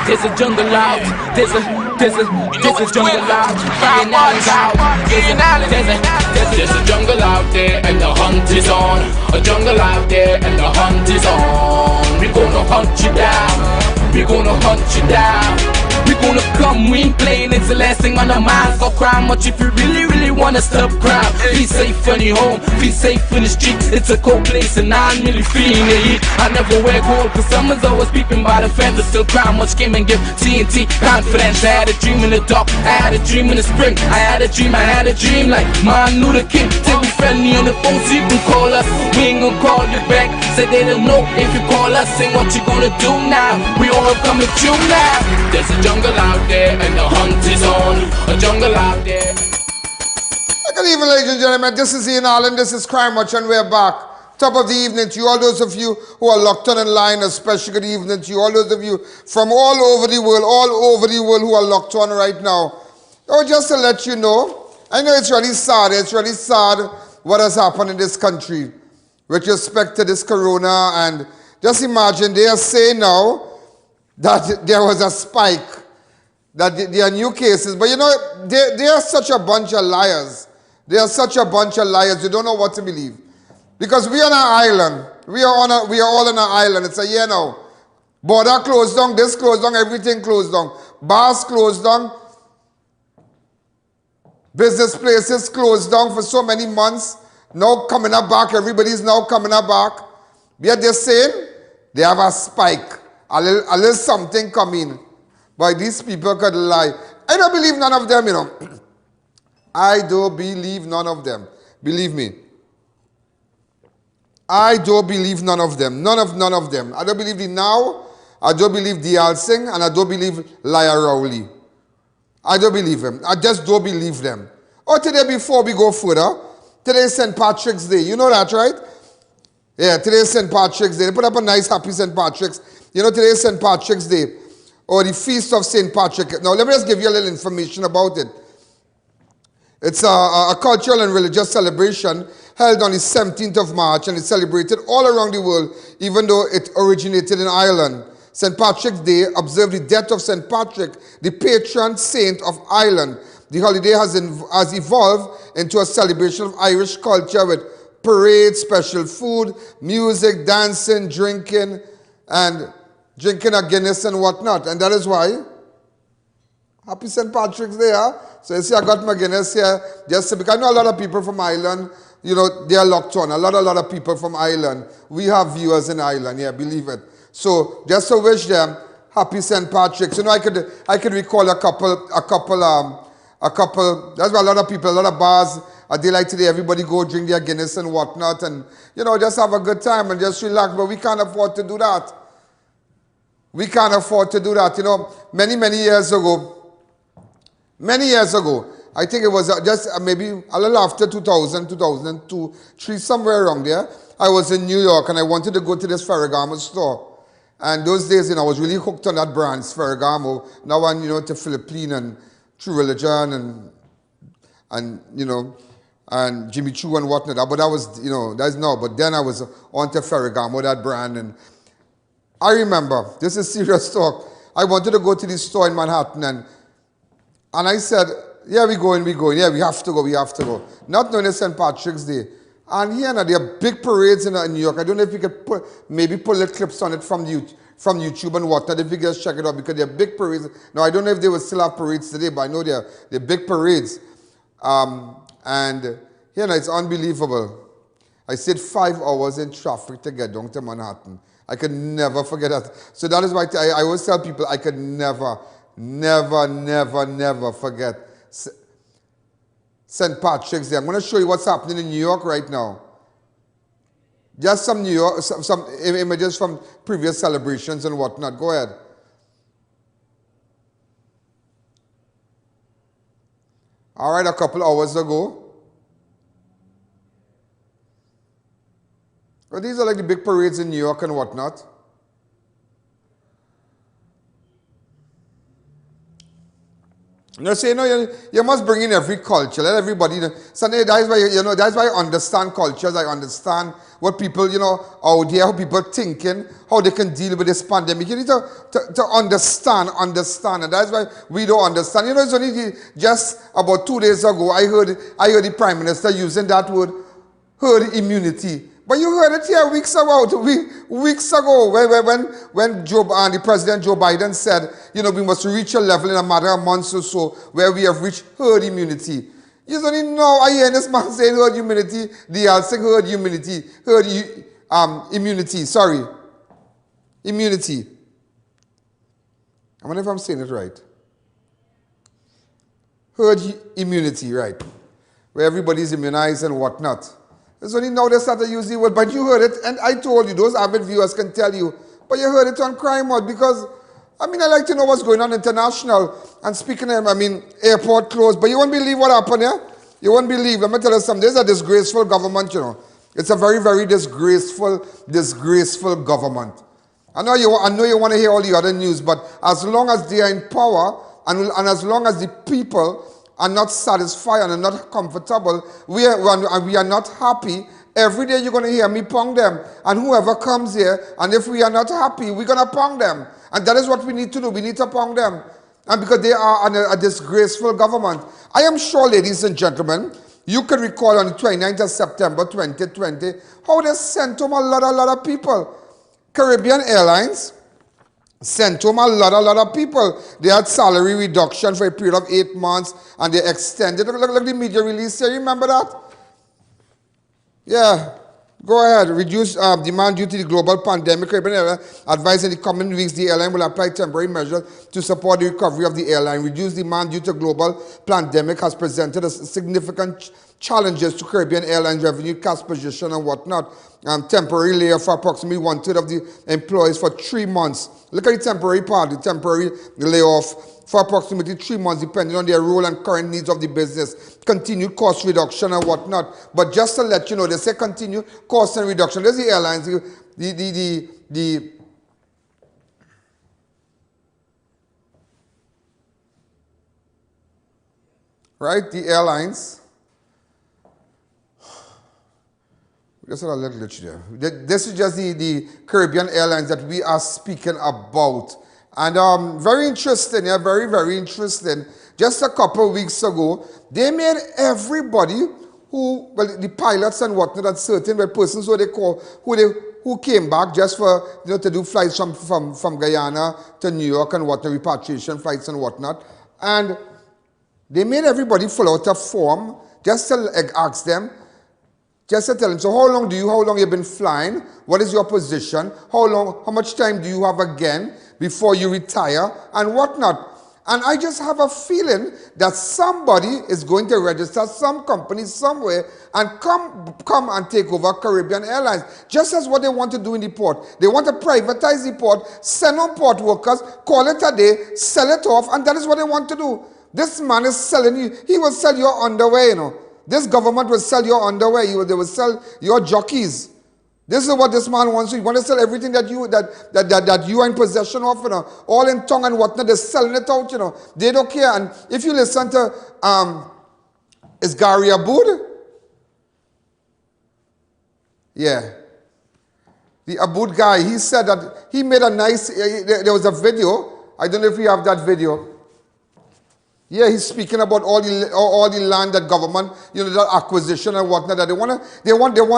There's a jungle out. There's a jungle out. There's a jungle out there and the hunt is on. A jungle out there and the hunt is on. We're gonna hunt you down. We're gonna hunt you down. We gonna come, we ain't playing, it's the last thing on our minds. Go crime much if you really wanna stop crime. Be safe in your home, be safe in the streets. It's a cold place and I'm really feeling the heat. I never wear gold cause someone's always peeping by the fence. Still crime much came and give TNT confidence. I had a dream in the dark, I had a dream in the spring. I had a dream like Martin Luther King. Till we friendly on the phone so you can call us. We ain't gonna call you back, say they don't know if you call us. Say what you gonna do now, we all coming through now. There's a jungle out there and the hunt is on. A jungle out there. Good evening, ladies and gentlemen. This is Ian Alleyne. This is Crime Watch, and we're back. Top of the evening to you, all those of you who are locked on line. A special good evening to you, all those of you from all over the world who are locked on right now. Oh, just to let you know, I know it's really sad. It's really sad what has happened in this country with respect to this corona. And just imagine, they are saying now that there was a spike, that there are new cases. But you know, they are such a bunch of liars. They are such a bunch of liars. You don't know what to believe. Because we are on an island. We are all on an island. It's a year now. Border closed down, this closed down, everything closed down. Bars closed down. Business places closed down for so many months. Now coming up back, everybody's now coming up back. Yet they're saying they have a spike. A little something coming. But these people could lie. I don't believe none of them, you know. I don't believe none of them. Believe me. I don't believe none of them. None of them. I don't believe the Now. I don't believe DL Singh. And I don't believe Liar Rowley. I don't believe them. I just don't believe them. Oh, today before we go further, today is St. Patrick's Day. You know that, right? Yeah, today is St. Patrick's Day. They put up a nice happy St. Patrick's. You know, today is St. Patrick's Day. Or the Feast of St. Patrick. Now, let me just give you a little information about it. It's a cultural and religious celebration held on the 17th of March, and it's celebrated all around the world, even though it originated in Ireland. St. Patrick's Day observed the death of St. Patrick, the patron saint of Ireland. The holiday has evolved into a celebration of Irish culture with parades, special food, music, dancing, drinking, and drinking a Guinness and whatnot. And that is why, happy St. Patrick's Day, huh? So you see, I got my Guinness here, just because I know a lot of people from Ireland, you know, they are locked on. A lot of people from Ireland. We have viewers in Ireland, yeah, believe it. So just to wish them happy St. Patrick's. You know, I could recall a couple, that's why a lot of people, a lot of bars, a day like today, everybody go drink their Guinness and whatnot and, you know, just have a good time and just relax. But we can't afford to do that. We can't afford to do that. You know, many years ago, I think it was just maybe a little after 2000, 2002, 3, somewhere around there, I was in New York and I wanted to go to this Ferragamo store. And those days, you know, I was really hooked on that brand, Ferragamo. Now I'm, you know, to Philippine and True Religion and you know, and Jimmy Choo and whatnot. But that was, you know, that's now. But then I was on to Ferragamo, that brand. And I remember, this is serious talk, I wanted to go to this store in Manhattan and I said, yeah, we're going. Yeah, we have to go. Not knowing it's St. Patrick's Day. And here now, there are big parades in New York. I don't know if you could maybe pull the clips on it from YouTube and whatnot, if you guys check it out, because there are big parades. Now, I don't know if they will still have parades today, but I know they're big parades. And here now, it's unbelievable. I stayed 5 hours in traffic to get down to Manhattan. I could never forget that. So that is why I always tell people I could never forget St. Patrick's Day. I'm going to show you what's happening in New York right now. Just some New York, some images from previous celebrations and whatnot. Go ahead. All right, a couple hours ago. Well, these are like the big parades in New York and whatnot. You say, you must bring in every culture. Let everybody know. So that's why, that's why I understand cultures. I understand what people, out there, how people thinking, how they can deal with this pandemic. You need to understand. And that's why we don't understand. It's only just about 2 days ago, I heard the Prime Minister using that word, herd immunity. But you heard it here weeks ago when the President Joe Biden said, we must reach a level in a matter of months or so where we have reached herd immunity. You don't even know, I hear this man saying herd immunity, they saying herd immunity, immunity. I wonder if I'm saying it right. Herd immunity, right. Where everybody's immunized and whatnot. It's only now they start to use the word, but you heard it, and I told you, those avid viewers can tell you, but you heard it on Crime Out because, I like to know what's going on international. And speaking of, airport closed, but you won't believe what happened here. You won't believe. Let me tell you something. This is a disgraceful government, It's a very, very disgraceful government. I know you want to hear all the other news, but as long as they are in power, and as long as the people are not satisfied and are not comfortable, we are not happy, every day you're going to hear me pong them. And whoever comes here, and if we are not happy, we're going to pong them. And that is what we need to do. We need to pong them. And because they are a disgraceful government. I am sure, ladies and gentlemen, you can recall on the 29th of September 2020, how they sent home a lot of people. Caribbean Airlines sent home a lot of people. They had salary reduction for a period of 8 months, and they extended. Look the media release here. You remember that? Yeah. Go ahead. Reduce demand due to the global pandemic. Caribbean Airlines advised in the coming weeks the airline will apply temporary measures to support the recovery of the airline. Reduced demand due to global pandemic has presented a significant challenges to Caribbean Airlines revenue, cash position, and whatnot. Temporary layoff for approximately 1/3 of the employees for 3 months. Look at the temporary part, the temporary layoff for approximately 3 months, depending on their role and current needs of the business. Continued cost reduction and whatnot. But just to let you know, they say continued cost and reduction. There's the airlines, right? The airlines. Just a little glitch there. This is just the Caribbean Airlines that we are speaking about. And very interesting, yeah, very, very interesting. Just a couple of weeks ago, they made everybody the pilots and whatnot, and certain persons who came back just for, to do flights from Guyana to New York and whatnot, repatriation flights and whatnot. And they made everybody fill out a form just to ask them, just to tell them, so how long you've been flying? What is your position? How much time do you have again before you retire? And whatnot. And I just have a feeling that somebody is going to register some company somewhere and come and take over Caribbean Airlines. Just as what they want to do in the port. They want to privatize the port, send on port workers, call it a day, sell it off, and that is what they want to do. This man is selling you. He will sell your underwear, This government will sell your underwear. They will sell your jockeys. This is what this man wants to do. He wants to sell everything that you are in possession of, all in tongue and whatnot. They're selling it out, They don't care. And if you listen to, is Gary Aboud? Yeah. The Aboud guy, he said that he made a nice, there was a video. I don't know if you have that video. Yeah, he's speaking about all the land that government, that acquisition and whatnot, that they want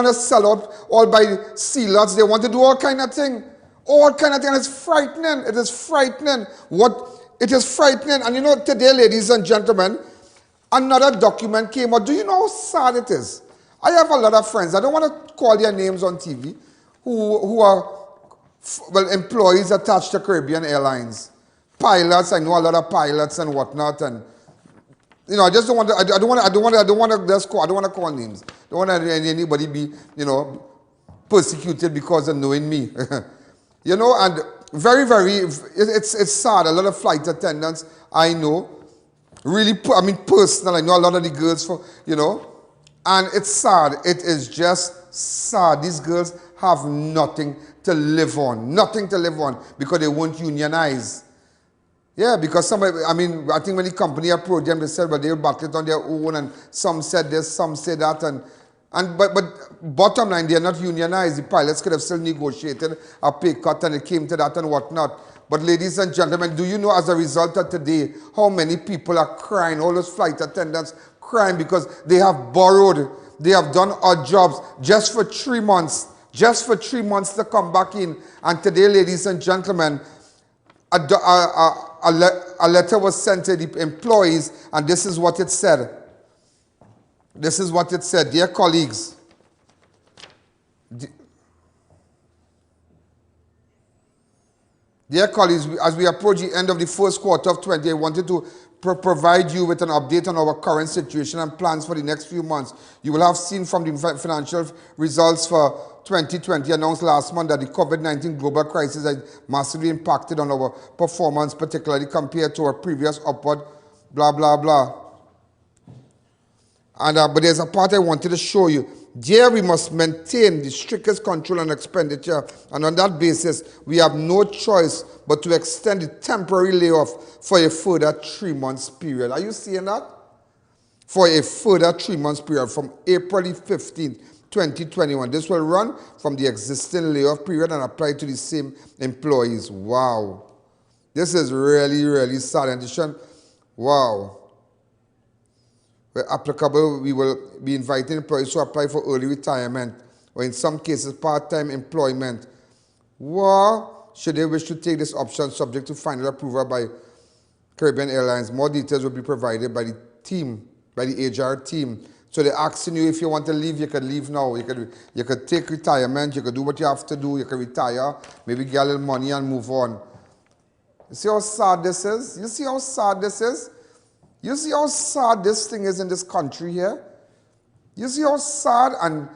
to sell out all by sea lots. They want to do all kind of thing. All kind of thing. It's frightening. It is frightening. It is frightening. And today, ladies and gentlemen, another document came out. Do you know how sad it is? I have a lot of friends. I don't want to call their names on TV who are employees attached to Caribbean Airlines. Pilots, I know a lot of pilots and whatnot, and I just don't want to. I don't want to call names. Don't want to anybody be persecuted because of knowing me. And very, very. It's sad. A lot of flight attendants I know, really. Personal. I know a lot of the girls and it's sad. It is just sad. These girls have nothing to live on, because they won't unionize. Yeah, because somebody, I mean, I think when the company approached them, they said, well, they'll battle it on their own, and some said this, some said that, but bottom line, they are not unionized. The pilots could have still negotiated a pay cut, and it came to that and whatnot. But ladies and gentlemen, do you know as a result of today, how many people are crying, all those flight attendants crying because they have borrowed, they have done odd jobs just for 3 months, to come back in. And today, ladies and gentlemen, a letter was sent to the employees, and this is what it said. This is what it said. Dear colleagues, as we approach the end of the first quarter of 20, I wanted to provide you with an update on our current situation and plans for the next few months. You will have seen from the financial results for 2020 announced last month that the COVID-19 global crisis has massively impacted on our performance, particularly compared to our previous upward blah, blah, blah. But there's a part I wanted to show you. There we must maintain the strictest control on expenditure, and on that basis, we have no choice but to extend the temporary layoff for a further 3 months period. Are you seeing that? For a further 3 months period from April 15th, 2021. This will run from the existing layoff period and apply to the same employees. Wow. This is really, really sad. And wow. Where applicable, we will be inviting employees to apply for early retirement or in some cases part-time employment. Or should they wish to take this option subject to final approval by Caribbean Airlines. More details will be provided by the team, by the HR team. So they're asking you if you want to leave, you can leave now. You could take retirement, you could do what you have to do, you can retire, maybe get a little money and move on. You see how sad this is? You see how sad this is? You see how sad this thing is in this country here? You see how sad, and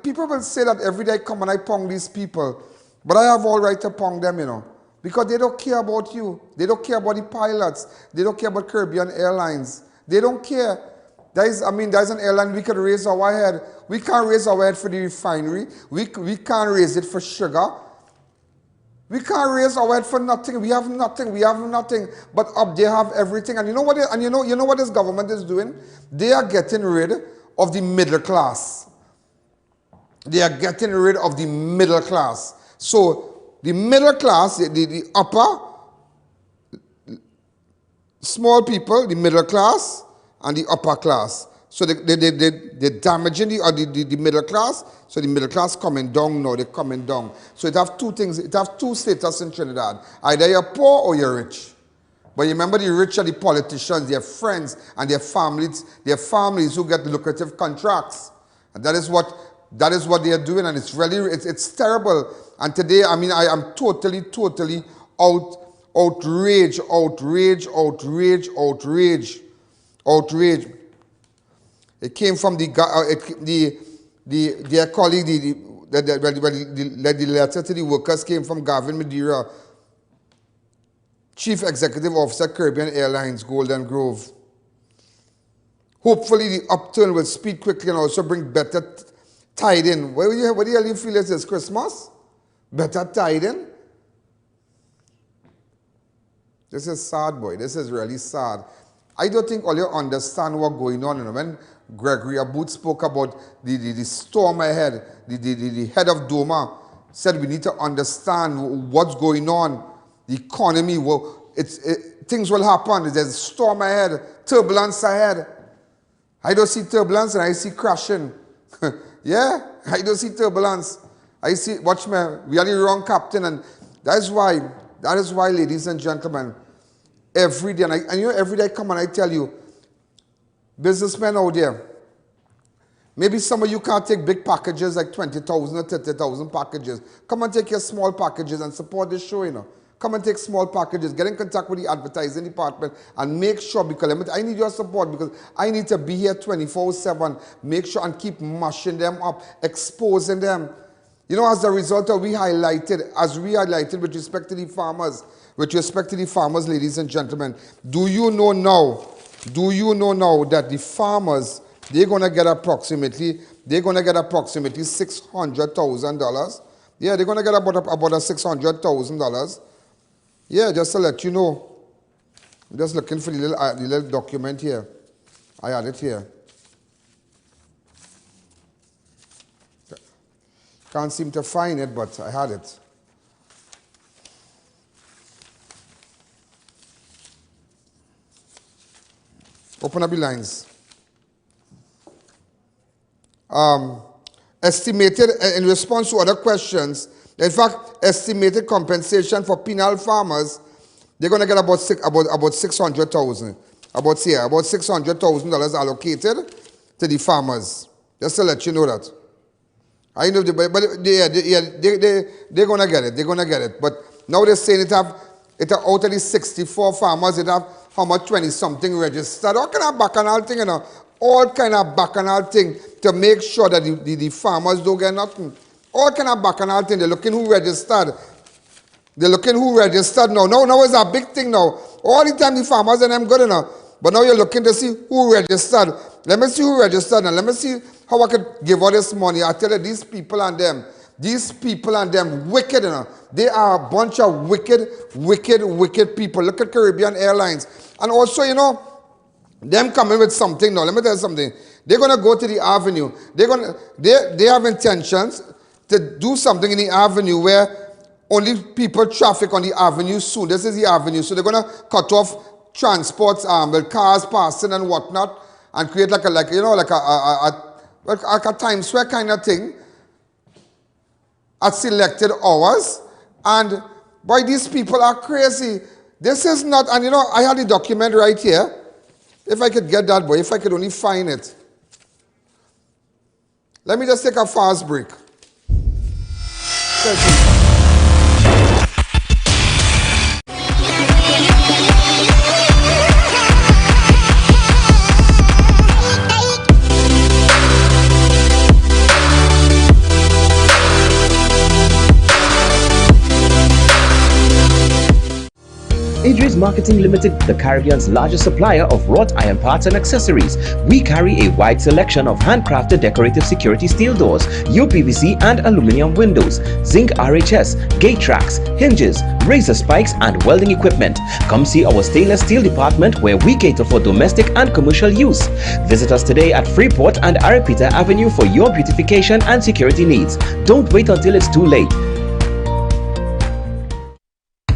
people will say that every day I come and I pong these people, but I have all right to pong them, you know, because they don't care about you. They don't care about the pilots. They don't care about Caribbean Airlines. They don't care. There's an airline we could raise our head. We can't raise our head for the refinery. We can't raise it for sugar. We can't raise our head for nothing. We have nothing. We have nothing. But up there have everything. And you know what? You know what this government is doing? They are getting rid of the middle class. They are getting rid of the middle class. So the middle class, the upper, small people, the middle class, and the upper class. So they're damaging the middle class. So the middle class coming down now, they're coming down. So it have two things, it have two status in Trinidad. Either you're poor or you're rich. But you remember the rich are the politicians, their friends and their families who get lucrative contracts. And that is what they are doing, and it's really, it's terrible. And today, I am totally outraged. It came from their colleague, the letter to the workers came from Gavin Madeira, Chief Executive Officer, Caribbean Airlines, Golden Grove. Hopefully the upturn will speed quickly and also bring better tiding. What do you feel this is Christmas? Better tiding? This is sad, boy. This is really sad. I don't think all you understand what's going on. You know, when Gregory Aboud spoke about the storm ahead, the head of DOMA said we need to understand what's going on. The economy, things will happen. There's a storm ahead, turbulence ahead. I don't see turbulence and I see crashing. Yeah, I don't see turbulence. I see, watch me, we are the wrong captain, and that is why, ladies and gentlemen, every day, and you know, every day I come and I tell you, businessmen out there, maybe some of you can't take big packages like 20,000 or 30,000 packages. Come and take your small packages and support this show, you know. Come and take small packages. Get in contact with the advertising department and make sure, because I need your support, because I need to be here 24/7. Make sure and keep mashing them up, exposing them. You know, as a result of we highlighted with respect to the farmers, ladies and gentlemen, do you know now that the farmers, they're going to get approximately $600,000. Yeah, they're going to get about $600,000. Yeah, just to let you know. I'm just looking for the little document here. I had it here. Can't seem to find it, but I had it. Open up the lines. Estimated, in response to other questions, in fact, estimated compensation for penal farmers, they're going to get about $600,000. About $600,000 allocated to the farmers. Just to let you know that. I know, but they're going to get it. They're going to get it. But now they're saying it out of the 64 farmers, it have how much 20-something registered. All kind of bacchanal thing, you know. All kind of bacchanal thing to make sure that the farmers don't get nothing. All kind of bacchanal thing. They're looking who registered. They're looking who registered now. Now it's a big thing now. All the time the farmers and them good enough. But now you're looking to see who registered. Let me see who registered and let me see how I could give all this money. I tell you, these people and them, wicked enough. They are a bunch of wicked people. Look at Caribbean Airlines. And also, you know, them coming with something now. Let me tell you something. They're going to go to the avenue. They have intentions to do something in the avenue where only people traffic on the avenue soon. This is the avenue. So they're going to cut off transports with cars passing and whatnot and create like a Times Square kind of thing at selected hours. And boy, these people are crazy. This is not, and you know, I had the document right here. If I could get that, boy, if I could only find it. Let me just take a fast break. Idris Marketing Limited, the Caribbean's largest supplier of wrought iron parts and accessories. We carry a wide selection of handcrafted decorative security steel doors, UPVC and aluminum windows, zinc RHS, gate tracks, hinges, razor spikes and welding equipment. Come see our stainless steel department where we cater for domestic and commercial use. Visit us today at Freeport and Arapita Avenue for your beautification and security needs. Don't wait until it's too late.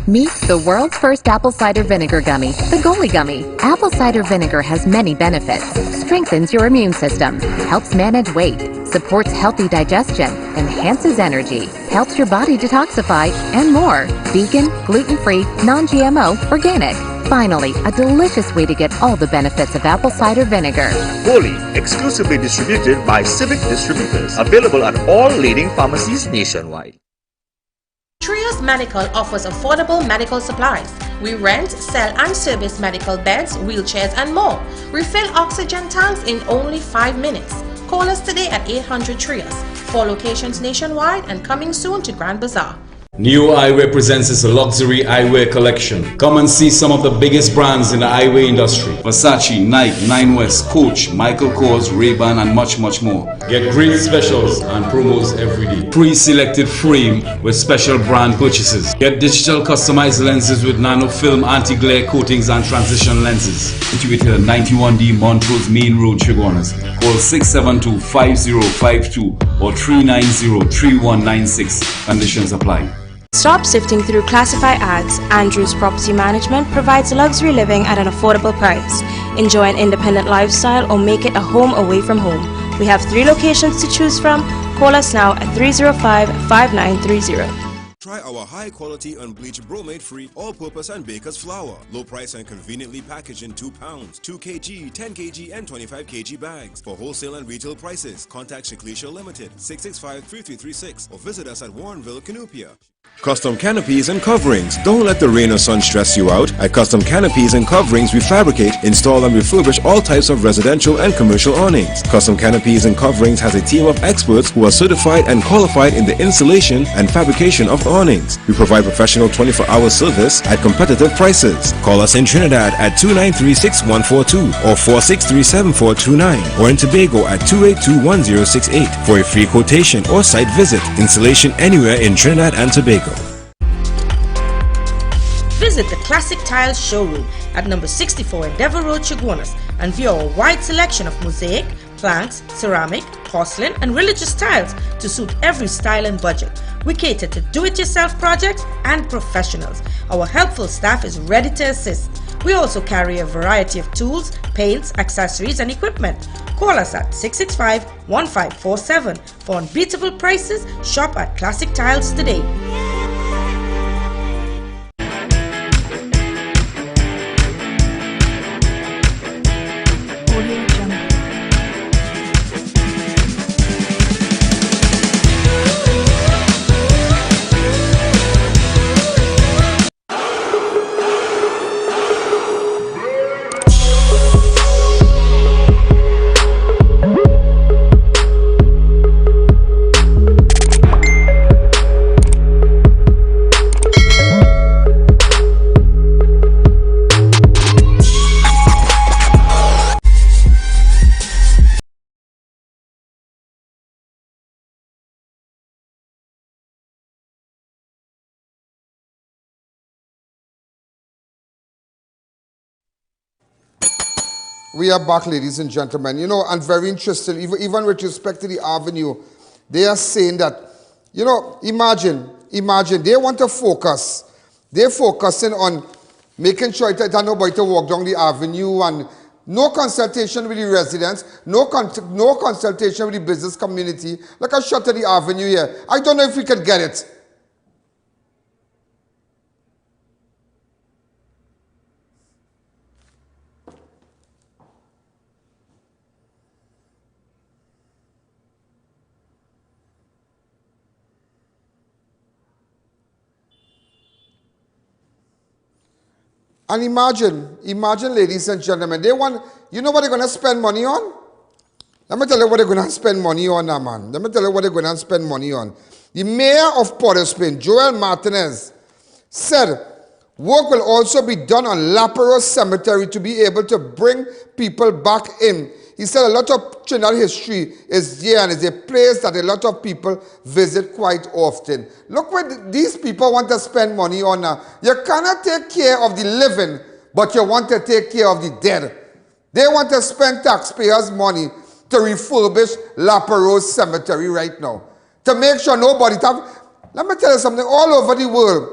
Meet the world's first apple cider vinegar gummy, the Goalie Gummy. Apple cider vinegar has many benefits. Strengthens your immune system, helps manage weight, supports healthy digestion, enhances energy, helps your body detoxify, and more. Vegan, gluten-free, non-GMO, organic. Finally, a delicious way to get all the benefits of apple cider vinegar. Goalie, exclusively distributed by Civic Distributors. Available at all leading pharmacies nationwide. Trios Medical offers affordable medical supplies. We rent, sell and service medical beds, wheelchairs and more. Refill oxygen tanks in only 5 minutes. Call us today at 800 Trios. 4 locations nationwide and coming soon to Grand Bazaar. New Eyewear presents its luxury eyewear collection. Come and see some of the biggest brands in the eyewear industry. Versace, Nike, Nine West, Coach, Michael Kors, Ray-Ban and much more. Get great specials and promos every day. Pre-selected frame with special brand purchases. Get digital customized lenses with nano film anti-glare coatings and transition lenses. Situated at 91D Montrose Main Road, Chaguanas. Call 672-5052 or 390-3196. Conditions apply. Stop sifting through classified ads. Andrews Property Management provides luxury living at an affordable price. Enjoy an independent lifestyle or make it a home away from home. We have 3 locations to choose from. Call us now at 305-5930. Try our high-quality unbleached bromate-free all-purpose and baker's flour. Low price and conveniently packaged in 2 pounds, 2 kg, 10 kg and 25 kg bags. For wholesale and retail prices, contact Shiklisha Limited, 665-3336 or visit us at Warrenville, Canupia. Custom canopies and coverings. Don't let the rain or sun stress you out. At Custom Canopies and Coverings, we fabricate, install and refurbish all types of residential and commercial awnings. Custom Canopies and Coverings has a team of experts who are certified and qualified in the installation and fabrication of awnings. We provide professional 24-hour service at competitive prices. Call us in Trinidad at 293-6142 or 463-7429 or in Tobago at 282-1068 for a free quotation or site visit. Installation anywhere in Trinidad and Tobago. Visit the Classic Tiles showroom at number 64 Endeavour Road, Chaguanas, and view our wide selection of mosaic, planks, ceramic, porcelain, and religious tiles to suit every style and budget. We cater to do-it-yourself projects and professionals. Our helpful staff is ready to assist. We also carry a variety of tools, paints, accessories, and equipment. Call us at 665-1547 for unbeatable prices. Shop at Classic Tiles today. We are back, ladies and gentlemen. You know, and very interesting, even with respect to the avenue, they are saying that, you know, imagine, they want to focus. They're focusing on making sure that nobody to walk down the avenue and no consultation with the residents, no consultation with the business community. Like a shot to the avenue here. I don't know if we could get it. And imagine, ladies and gentlemen, they want, you know what they're going to spend money on? Let me tell you what they're going to spend money on now, man. Let me tell you what they're going to spend money on. The mayor of Port of Spain, Joel Martinez, said work will also be done on Laperouse Cemetery to be able to bring people back in. He said a lot of Trinidad history is there and is a place that a lot of people visit quite often. Look what these people want to spend money on now. You cannot take care of the living, but you want to take care of the dead. They want to spend taxpayers' money to refurbish Laperouse Cemetery right now. To make sure nobody... Let me tell you something. All over the world,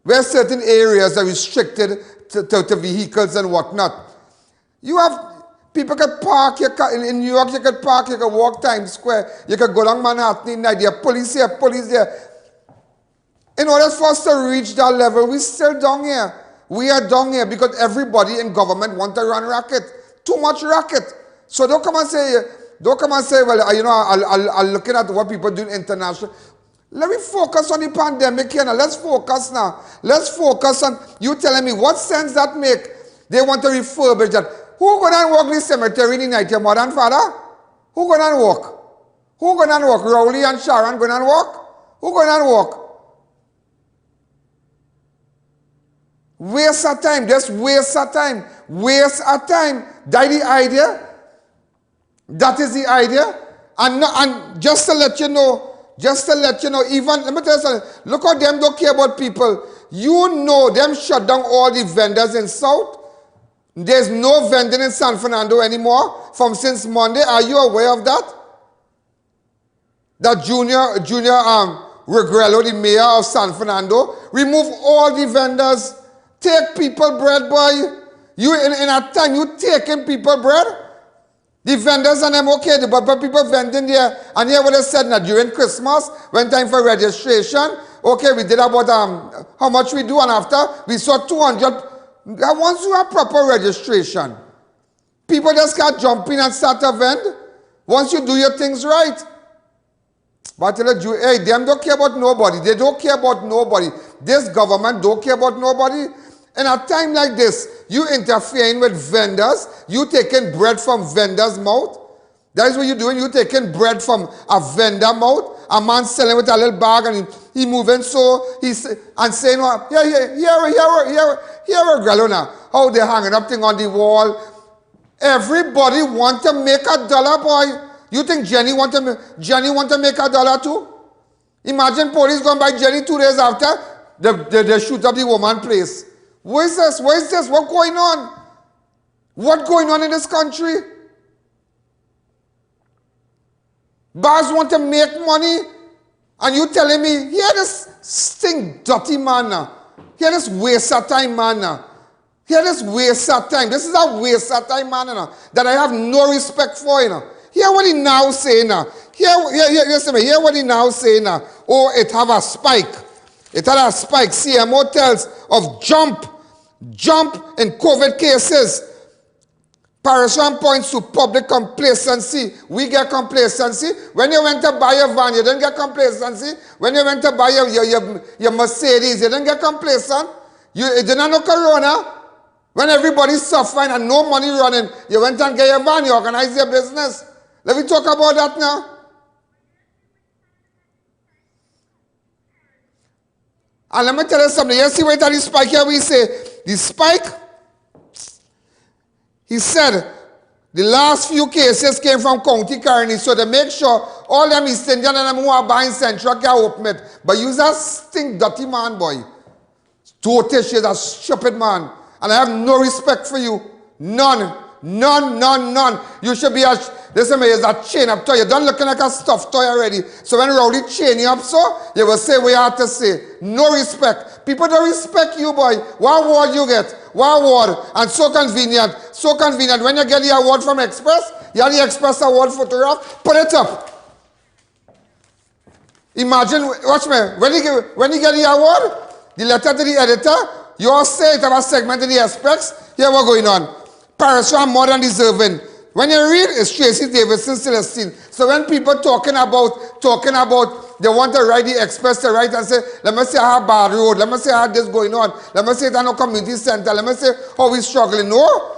where certain areas are restricted to vehicles and whatnot, you have... People can park your car. In New York, you can park, you can walk Times Square, you can go down Manhattan at night. There are police here, police there. In order for us to reach that level, we're still down here. We are down here because everybody in government want to run racket. Too much racket. So don't come and say, well, you know, I'm looking at what people do international. Let me focus on the pandemic here now. Let's focus now. Let's focus on, you telling me what sense that make? They want to refurbish that. Who going to walk this cemetery in the night, your mother and father? Who going to walk? Who going to walk? Rowley and Sharon going to walk? Who going to walk? Waste of time. Just waste of time. Waste of time. That's the idea. That is the idea. And just to let you know, even, let me tell you something, look how them don't care about people. You know them shut down all the vendors in South. There's no vending in San Fernando anymore since Monday. Are you aware of that? That Junior Regrello, the mayor of San Fernando, remove all the vendors. Take people bread, boy. You in a time you taking people bread? The vendors and them okay, but people vending there. And here what they said now during Christmas, when time for registration, okay, we did about how much we do, and after we saw 200. Once you have proper registration, people just can't jump in and start a vend. Once you do your things right. But hey, them don't care about nobody. They don't care about nobody. This government don't care about nobody. In a time like this, you interfering with vendors, you taking bread from vendors' mouth. That is what you're doing. You're taking bread from a vendor mouth. A man selling with a little bag and he moving so he's and saying, here a grello now. How they hanging up thing on the wall. Everybody want to make $1, boy. You think Jenny want to make $1 too? Imagine police going by Jenny 2 days after. they shoot up the woman place. What is this? What is this? What's going on? What's going on in this country? Bars want to make money, and you telling me, here this stink dirty man now. Here this waste of time man now. Here this waste of time. This is a waste of time man now, that I have no respect for, you know. Hear what he now say now. Hear what he now say now. Oh, it have a spike. It had a spike. CMO tells of jump in COVID cases. Parisham points to public complacency. We get complacency. When you went to buy a van, you didn't get complacency. When you went to buy your Mercedes, you didn't get complacent. You didn't know corona. When everybody's suffering and no money running, you went and get your van, you organize your business. Let me talk about that now. And let me tell you something. You see where that is spike here? We say, the spike, he said, the last few cases came from County Carney, so they make sure all them East Indian and them who are buying Central can open it. But you a stink dirty man, boy. Total shit, a stupid man. And I have no respect for you. None. You should be a, listen me, is a chain up toy. You're done looking like a stuffed toy already. So when Rowdy chain you up so, you will say what you have to say. No respect. People don't respect you, boy. What award you get? What award? And so convenient. So convenient. When you get the award from Express, you have the Express award photograph, put it up. Imagine, watch me, when you get the award, the letter to the editor, you all say it have a segment in the Express, here what's going on. Parisham more than deserving. When you read, it's Tracy Davidson Celestine. So when people talking about, they want to write the Express to write and say, let me say I have bad road, let me say I have this going on, let me say it no community center, let me say how we struggling. No.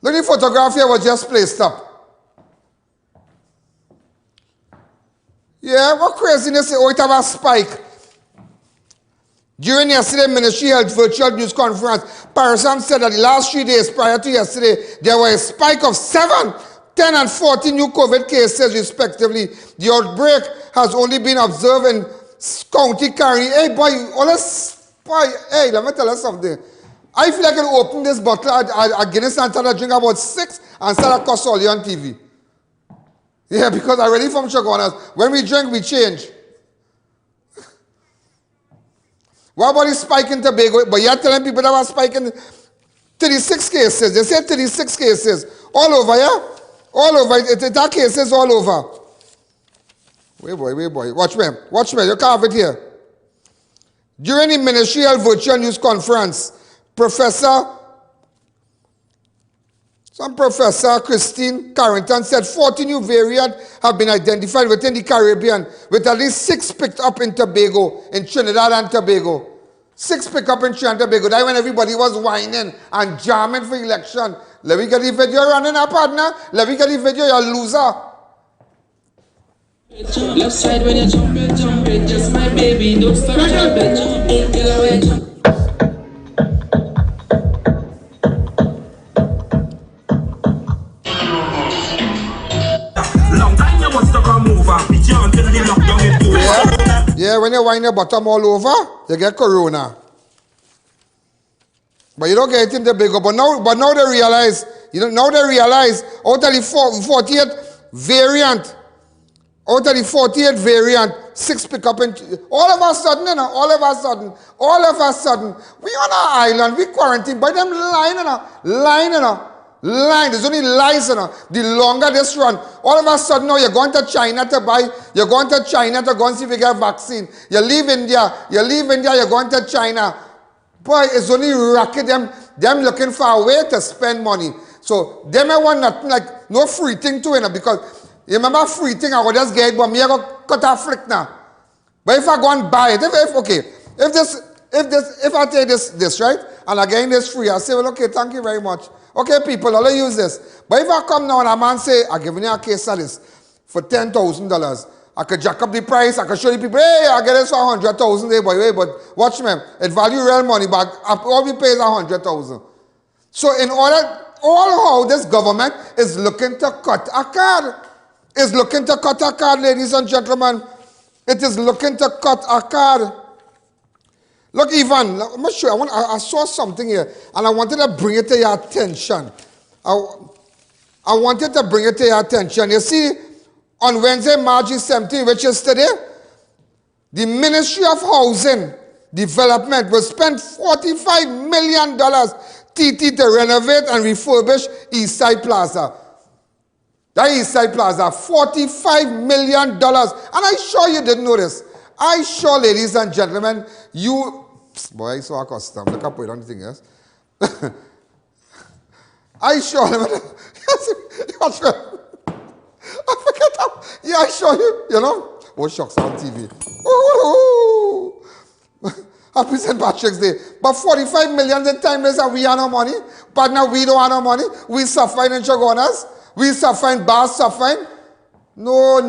Look, the photograph here was just placed up. Yeah, what craziness, oh, it have a spike. During yesterday Ministry Health virtual news conference, Parisham said that the last 3 days prior to yesterday, there was a spike of 7, 10 and 14 new COVID cases respectively. The outbreak has only been observed in County Carney. Hey boy, hey, let me tell you something. I feel like I can open this bottle of Guinness and start to drink about 6 and start to cuss all you on TV. Yeah, because I'm ready from Chaguanas. When we drink, we change. What about the spike in Tobago? But you're telling people that was spiking 36 cases. They said 36 cases. All over, yeah? All over. It are cases all over. Wait, boy. Watch me. You can't have it here. During the ministerial virtual news conference, Professor Christine Carrington said 40 new variants have been identified within the Caribbean, with at least 6 picked up in Tobago, in Trinidad and Tobago. 6 picked up in Trinidad and Tobago. That's when everybody was whining and jamming for election. Let me get the video running up, partner. Let me get the video, you're a loser. Left side when you jump it, just my baby, don't stop jumping. Yeah, when you wind your bottom all over, you get corona. But you don't get it in the bigger. But now they realize, out of the 48 variant, 6 pick up in all of a sudden, we on an island, we quarantine, by them lying, there's only lies, The longer this run, all of a sudden now you're going to China to buy, you're going to China to go and see if you get vaccine. You leave India, you're going to China. Boy, it's only racket them looking for a way to spend money. So them I want nothing like no free thing to it, because you remember free thing I would just get it, but me I go cut a flick now. But if I go and buy it, if I take this right, and again this free, I say, well, okay, thank you very much. Okay, people, I'll use this. But if I come now and a man say, I'm giving you a case of this for $10,000, I could jack up the price, I could show the people, hey, I get this for 100,000, but watch me, it value real money, but all we pay is 100,000. So in order, all how this government is looking to cut a card, ladies and gentlemen. It is looking to cut a card. Look, Ivan, I'm not sure. I saw something here, and I wanted to bring it to your attention. I wanted to bring it to your attention. You see, on Wednesday, March 17, which is today, the Ministry of Housing Development will spend $45 million TT to renovate and refurbish Eastside Plaza. That Eastside Plaza, $45 million. And I'm sure you didn't know this. I'm sure, ladies and gentlemen, you... Boy, I saw a custom. Look up with anything else. I sure... I forget how... Yeah, I show you, you know. Oh, shucks, on TV. Ooh. Happy St. Patrick's Day. But 45 million the time is that we have no money. But now we don't have no money. We suffering in Chaguanas. We suffering, bars suffering. No.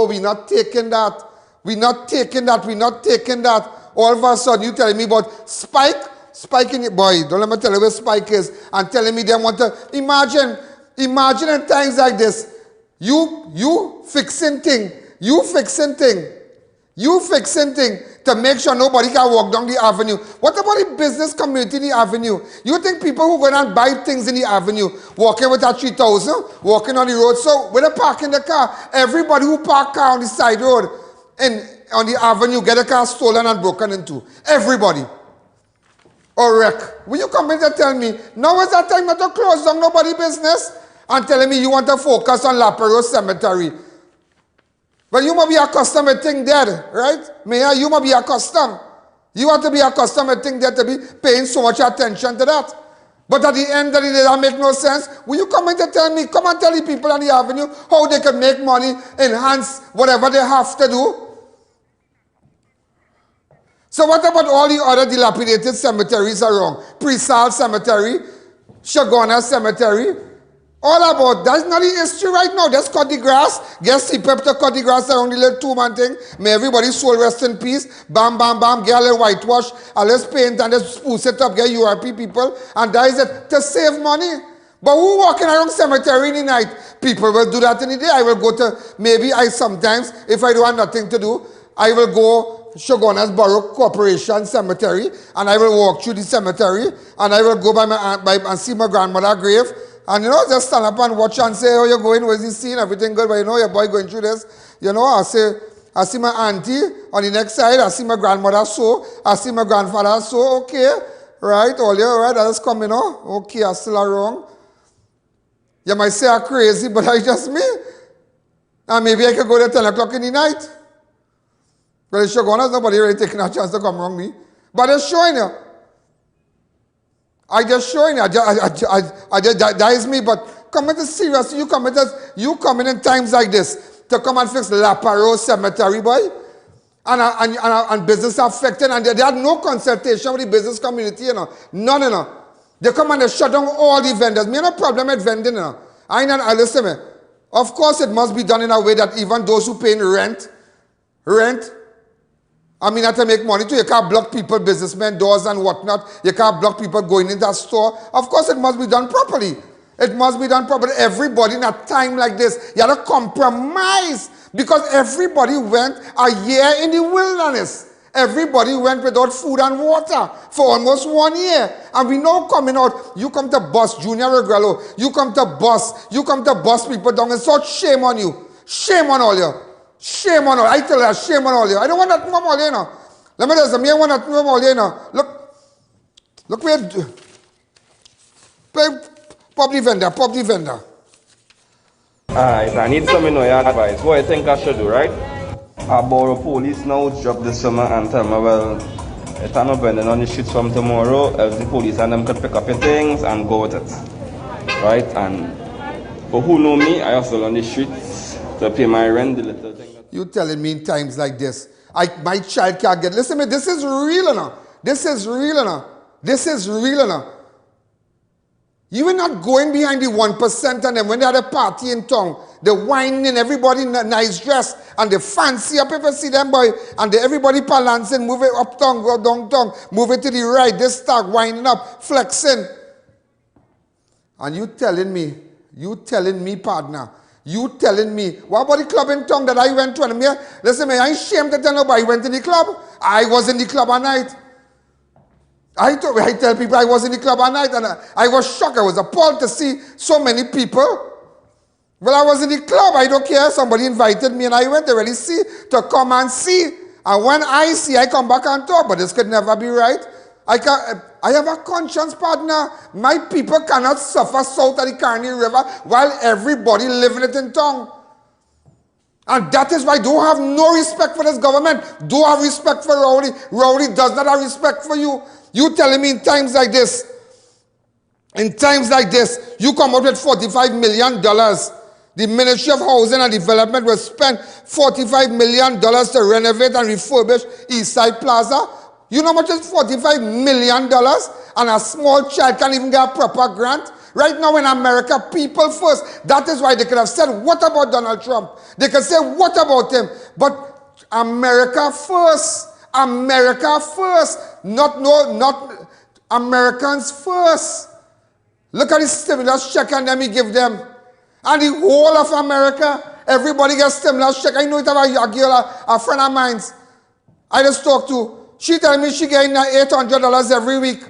We're not taking that. We're not taking that. All of a sudden, you telling me about Spike in it. Boy, don't let me tell you where Spike is. And telling me they want to... Imagine in times like this. You fixing thing to make sure nobody can walk down the avenue. What about the business community in the avenue? You think people who go and buy things in the avenue, walking with a 3,000, walking on the road, so when they park in the car, everybody who park car on the side road and on the avenue get a car stolen and broken into. Everybody. Or wreck. Will you come in and tell me, now is that time not to close down nobody's business? And telling me you want to focus on La Perrot Cemetery. But you must be accustomed to thing dead, right? Mayor, you must be accustomed. You want to be accustomed to thing dead to be paying so much attention to that. But at the end of the day, that make no sense. Will you come in to tell me, come and tell the people on the avenue how they can make money, enhance whatever they have to do? So what about all the other dilapidated cemeteries around? Presal Cemetery, Chaguanas Cemetery. All about that's not the history right now. Just cut the grass. Get CPEP to cut the grass around the little two-man thing. May everybody's soul rest in peace. Bam, bam, bam. Get a little whitewash. And let's paint and let's spruce it up. Get URP people. And that is it. To save money. But who walking around cemetery in the night? People will do that in the day. I will go to, maybe I sometimes, if I don't have nothing to do, I will go Chaguanas Borough Corporation Cemetery. And I will walk through the cemetery. And I will go by and see my grandmother's grave. And you know, just stand up and watch and say, how you going, where's the scene, everything good, but you know, your boy going through this. You know, I see my auntie on the next side, I see my grandmother so, I see my grandfather so, okay, right, all you, right, that's coming, you know, okay, I'm still around. You might say I'm crazy, but it's just me. And maybe I could go there 10 o'clock in the night. But it's Chaguanas, nobody really taking a chance to come around me. But it's showing you. I just showing you, that is me, but come into serious, you come in times like this to come and fix La Perrot Cemetery, boy, and business affected, and they had no consultation with the business community, you know, none, you know. They come and they shut down all the vendors. Me no problem with vending, you know. Listen me, of course it must be done in a way that even those who pay rent, I mean, not to make money too. You can't block people, businessmen, doors and whatnot. You can't block people going in that store. Of course, it must be done properly. It must be done properly. Everybody in a time like this, you have to compromise. Because everybody went a year in the wilderness. Everybody went without food and water for almost 1 year. And we know coming out, you come to bus, Junior Regrello, you come to bus people down, and so shame on you. Shame on all you. Shame on all. I tell you, shame on all you. I don't want that from all you know. Let me tell you, I want that from all you know. Look where, pop the vendor. Alright, I need some of your advice. What do you think I should do, right? I borrow police now, drop the summer and tell me, well, it's not vending on the streets from tomorrow. If the police and them could pick up your things and go with it. Right? And for who know me, I hustle on the streets to pay my rent, the little thing. You telling me in times like this, my child can't get, listen to me, this is real enough. This is real enough. You are not going behind the 1% and then when they had a party in town, they whining, everybody nice dress, and they fancy up if you see them boy, and everybody balancing, move it up tongue, go down tongue, move it to the right, they start winding up, flexing. And you telling me, partner, you telling me, what about the club in town that I went to? And listen, I ain't ashamed to tell nobody I went to the club. I was in the club at night. I tell people I was in the club at night, and I was shocked. I was appalled to see so many people. Well, I was in the club. I don't care. Somebody invited me, and I went to really see, to come and see. And when I see, I come back and talk. But this could never be right. I have a conscience, partner. My people cannot suffer south of the Carney River while everybody living it in town. And that is why I don't have no respect for this government. Don't have respect for Rowley. Rowley does not have respect for you. You telling me in times like this, you come up with $45 million. The Ministry of Housing and Development will spend $45 million to renovate and refurbish Eastside Plaza. You know how much is $45 million? And a small child can't even get a proper grant? Right now in America, people first. That is why they could have said, what about Donald Trump? They could say, what about him? But America first. America first. Not Americans first. Look at the stimulus check and then we give them. And the whole of America, everybody gets stimulus check. I know it about a girl, a friend of mine. I just talked to. She tell me she getting $800 every week.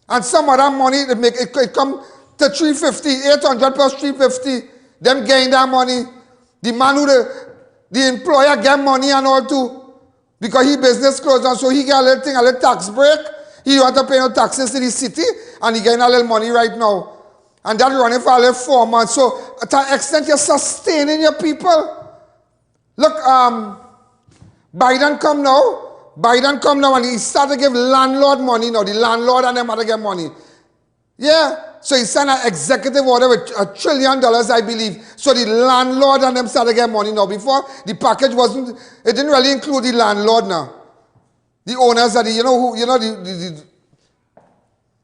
And some of that money, it come to $350, 800 plus $350. Them getting that money. The man who the employer get money and all too. Because he business closed down, so he get a little tax break. He don't have to pay no taxes to the city, and he getting a little money right now. And that running for a little 4 months. So to an extent, you're sustaining your people. Look, Biden come now and he started to give landlord money now. The landlord and them have to get money. Yeah. So he signed an executive order with $1 trillion, I believe. So the landlord and them started to get money now. Before, the package it didn't really include the landlord now. The owners of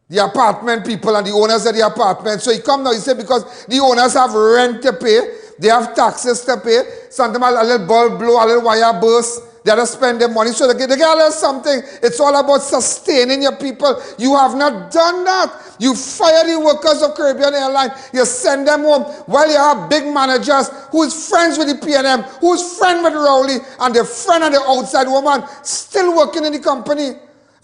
the apartment people and the owners of the apartment. So he come now, he said because the owners have rent to pay, they have taxes to pay, sometimes a little bulb blow, a little wire burst, they have to spend their money. So they get a little something. It's all about sustaining your people. You have not done that. You fire the workers of Caribbean Airlines. You send them home while you have big managers who is friends with the PNM, who is friend with Rowley, and the friend of the outside woman still working in the company.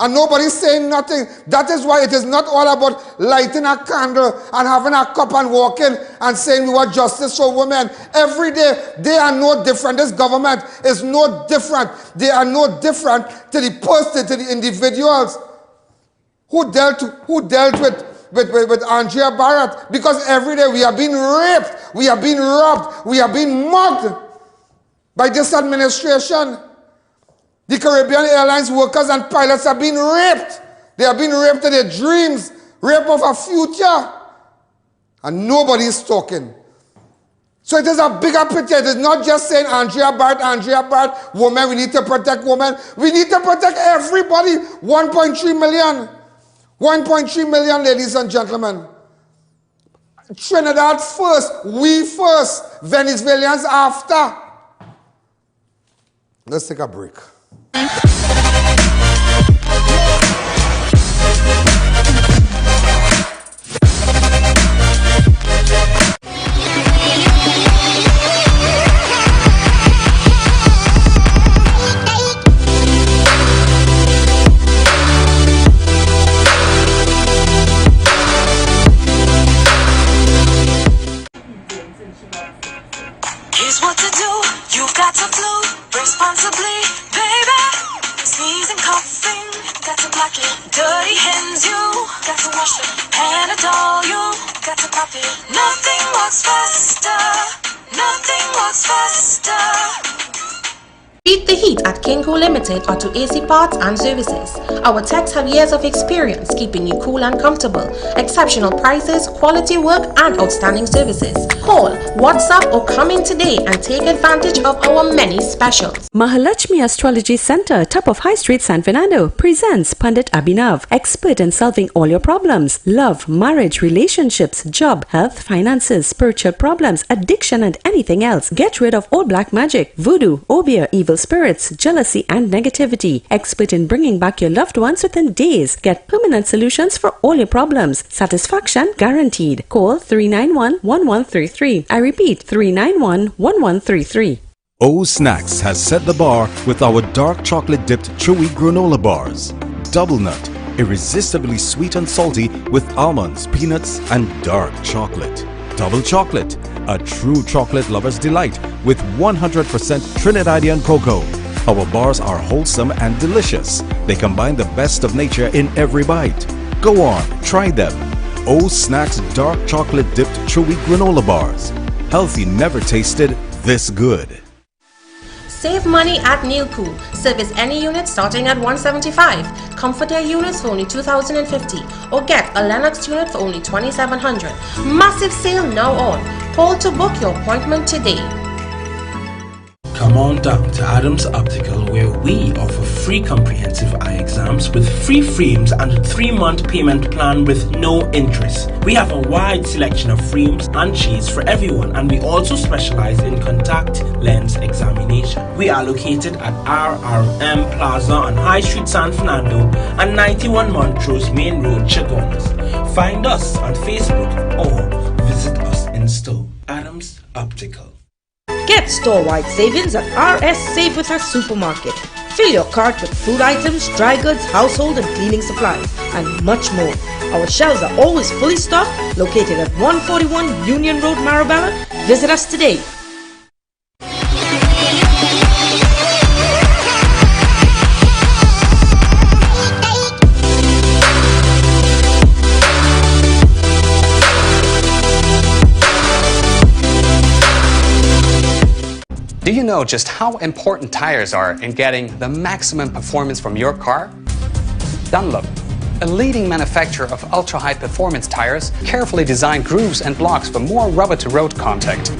And nobody's saying nothing. That is why it is not all about lighting a candle and having a cup and walking and saying we want justice for women. Every day, they are no different. This government is no different. They are no different to the person, to the individuals who dealt with Andrea Barrett. Because every day we are being raped, we are being robbed, we are being mugged by this administration. The Caribbean Airlines workers and pilots are being raped. They are being raped in their dreams, rape of a future. And nobody is talking. So it is a bigger picture. It is not just saying Andrea Barrett, women, we need to protect women. We need to protect everybody. 1.3 million. 1.3 million, ladies and gentlemen. Trinidad first, we first, Venezuelans after. Let's take a break. Here's what to do. You've got to flu responsibly, baby. Sneezing, coughing, got to block it. Dirty hands, you got to wash it. Panadol, you got to pop it. Nothing works faster. Nothing works faster. Beat the heat at Kinko Limited Auto AC Parts and Services. Our techs have years of experience keeping you cool and comfortable. Exceptional prices, quality work, and outstanding services. Call, WhatsApp, or come in today and take advantage of our many specials. Mahalakshmi Astrology Center, top of High Street, San Fernando, presents Pandit Abhinav, expert in solving all your problems: love, marriage, relationships, job, health, finances, spiritual problems, addiction, and anything else. Get rid of all black magic, voodoo, obeah, evil spirits, jealousy, and negativity. Expert in bringing back your loved ones within days. Get permanent solutions for all your problems. Satisfaction guaranteed. Call 391-1133. I repeat, 391-1133. O Snacks has set the bar with our dark chocolate dipped chewy granola bars. Double nut, irresistibly sweet and salty with almonds, peanuts and dark chocolate. Double chocolate, a true chocolate lover's delight with 100% Trinidadian cocoa. Our bars are wholesome and delicious. They combine the best of nature in every bite. Go on, try them. O Snacks dark chocolate dipped chewy granola bars. Healthy never tasted this good. Save money at Neilco. Service any unit starting at $175. Comfort Air units for only $2,050. Or get a Lennox unit for only $2,700. Massive sale now on. Call to book your appointment today. Come on down to Adams Optical, where we offer free comprehensive eye exams with free frames and a 3-month payment plan with no interest. We have a wide selection of frames and shades for everyone, and we also specialize in contact lens examination. We are located at RRM Plaza on High Street, San Fernando and 91 Montrose Main Road, Chaguanas. Find us on Facebook or visit us in store. Adams Optical. Get store-wide savings at RS Save With Us Supermarket. Fill your cart with food items, dry goods, household and cleaning supplies, and much more. Our shelves are always fully stocked, located at 141 Union Road, Marabella. Visit us today. Do you know just how important tires are in getting the maximum performance from your car? Dunlop, a leading manufacturer of ultra-high performance tires, carefully designed grooves and blocks for more rubber-to-road contact.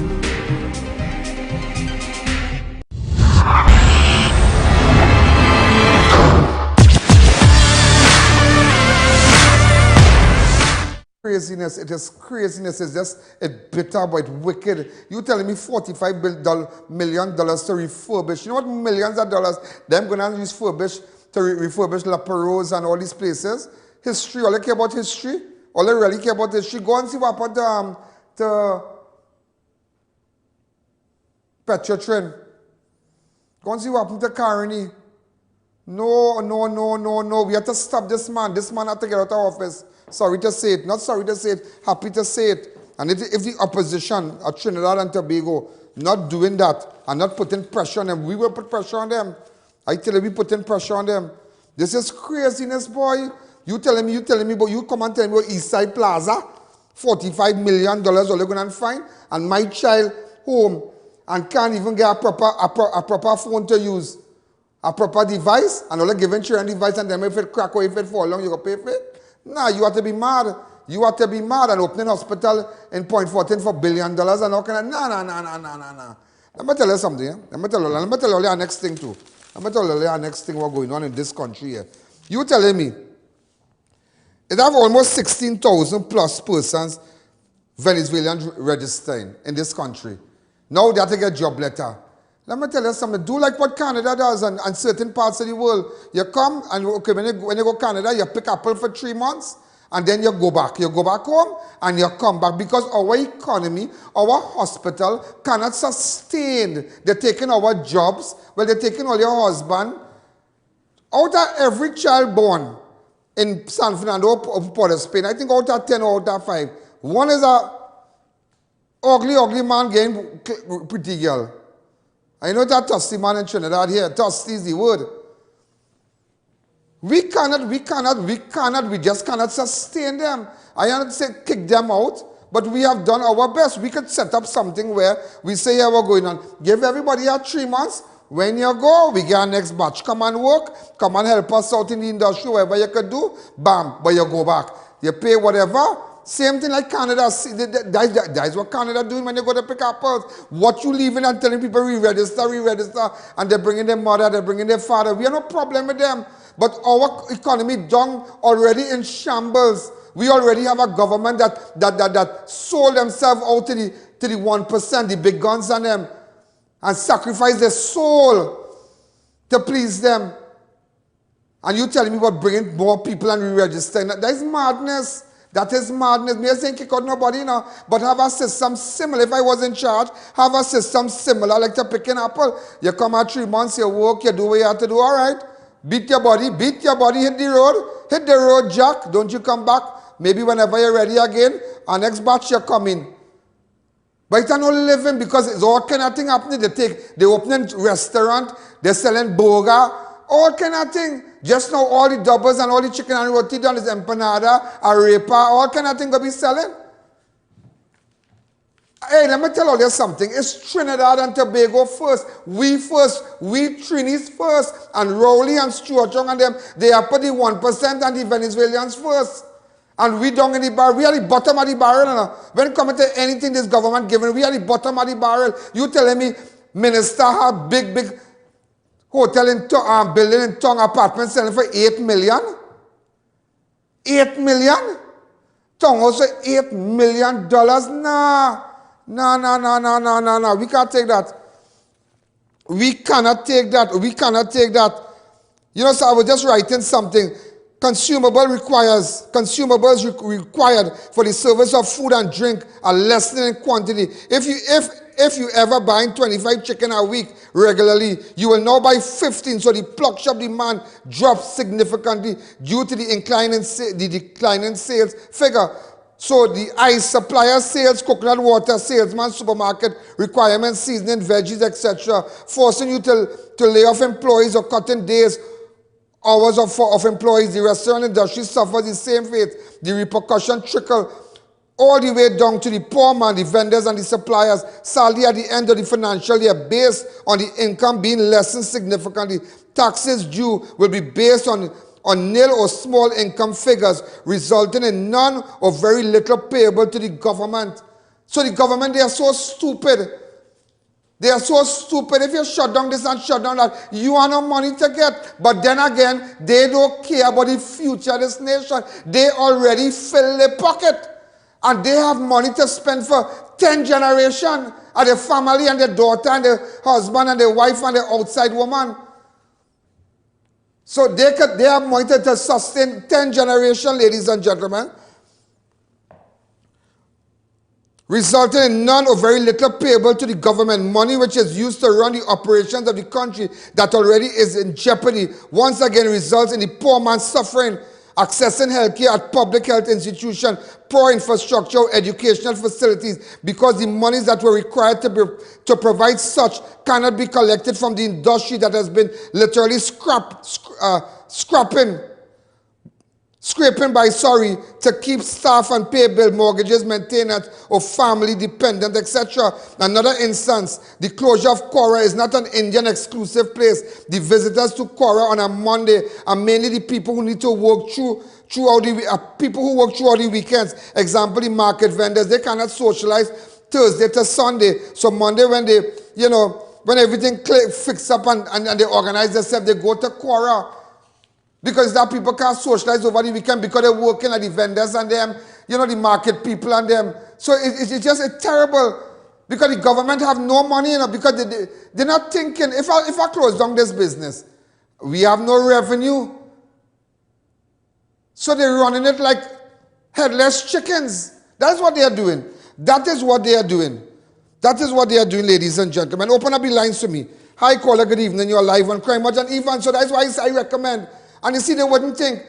Craziness, it is craziness, it's just, it's bitter but wicked. You telling me $45 million to refurbish, you know what millions of dollars them gonna use to refurbish La Perouse and all these places? History, all they care about history, all they really care about history. Go and see what happened to Petrotrin. Go and see what happened to Carney. No, we have to stop this man. This man had to get out of office. Sorry to say it, not sorry to say it, happy to say it. And if the opposition at Trinidad and Tobago not doing that and not putting pressure on them, we will put pressure on them. I tell you, we putting pressure on them. This is craziness, boy. You telling me, but you come and tell me about Eastside Plaza, $45 million all you're going to find, and my child home and can't even get a proper phone to use, a proper device, and all you're giving children a device, and then if it crack or if it fall long, you got to pay for it? Nah, you have to be mad. You have to be mad and opening hospital in Point 14 for $1 billion and all kind of, nah. Let me tell you something, eh? Let me tell you our next thing too. Let me tell you our next thing what's going on in this country here. You telling me, it have almost 16,000 plus persons Venezuelans registering in this country. Now they have to get job letter. Let me tell you something, do like what Canada does and certain parts of the world. You come and okay, when you go to Canada, you pick apple for 3 months and then you go back. You go back home and you come back because our economy, our hospital cannot sustain. They're taking our jobs, well, they're taking all your husband. Out of every child born in San Fernando or Port of Spain, I think out of 10 or out of 5, one is a ugly man getting pretty girl. I know that Tusty man in Trinidad here. Tusty is the word. We just cannot sustain them. I don't say kick them out, but we have done our best. We could set up something where we say, yeah, we're going on. Give everybody 3 months. When you go, we get our next batch. Come and work. Come and help us out in the industry, whatever you could do. Bam, but you go back. You pay whatever. Same thing like Canada. That's what Canada doing when you go to pick apples. What you leaving and telling people re-register, and they're bringing their mother, they're bringing their father. We have no problem with them. But our economy done already in shambles. We already have a government that sold themselves out to the 1%, the big guns on them, and sacrificed their soul to please them. And you telling me about bringing more people and re-registering. That is madness. That is madness. Me saying kick out nobody now, but have a system similar. If I was in charge, have a system similar like to pick an apple. You come out 3 months, you work, you do what you have to do. All right, beat your body, hit the road, Jack. Don't you come back. Maybe whenever you're ready again, our next batch you're coming. But it's not living because it's all kind of thing happening. They opening restaurant, they're selling burger, all kind of thing. Just now all the doubles and all the chicken and roti done is empanada, arepa, all kind of thing going to be selling. Hey, let me tell you something. It's Trinidad and Tobago first. We Trinis first. And Rowley and Stuart Young and them, they are put the 1% and the Venezuelans first. And we down in the barrel. We are the bottom of the barrel. You know? When it comes to anything this government giving, we are the bottom of the barrel. You telling me minister have big hotel in building in Tong apartment selling for $8 million? $8 million? Tong also $8 million? Nah. No. We can't take that. We cannot take that. You know, so I was just writing something. Consumables required for the service of food and drink are lessening in quantity. If you ever buying 25 chicken a week regularly, you will now buy 15. So the pluck shop demand drops significantly due to the declining sales figure. So the ice supplier sales, coconut water, salesman, supermarket requirements, seasoning, veggies, etc., forcing you to lay off employees or cutting days, hours of employees. The restaurant industry suffers the same fate. The repercussion trickle all the way down to the poor man, the vendors and the suppliers. Salary at the end of the financial year based on the income being lessened significantly. Taxes due will be based on nil or small income figures, resulting in none or very little payable to the government. So the government, they are so stupid. They are so stupid. If you shut down this and shut down that, you have no money to get. But then again, they don't care about the future of this nation. They already fill their pocket. And they have money to spend for 10 generations. And their family and their daughter and their husband and their wife and their outside woman. So they have money to sustain 10 generations, ladies and gentlemen. Resulting in none or very little payable to the government. Money which is used to run the operations of the country that already is in jeopardy. Once again results in the poor man suffering. Accessing healthcare at public health institutions, poor infrastructure, educational facilities, because the monies that were required to provide such cannot be collected from the industry that has been literally scraping by to keep staff and pay bill, mortgages, maintenance of family dependent, etc. Another instance, the closure of KURA is not an Indian exclusive place. The visitors to KURA on a Monday are mainly the people who need to work throughout the weekends. Example, the market vendors, they cannot socialize Thursday to Sunday. So Monday when they, when everything fixed up and they organize themselves, they go to KURA. Because that people can't socialize over the weekend because they're working at the vendors and them, the market people and them. So it's just terrible because the government have no money, because they're not thinking, if I close down this business, we have no revenue. So they're running it like headless chickens. That's what they are doing. That is what they are doing, ladies and gentlemen. Open up the lines to me. Hi, caller, good evening. You're live on Crime Watch and Even. So that's why I recommend. And you see, they wouldn't think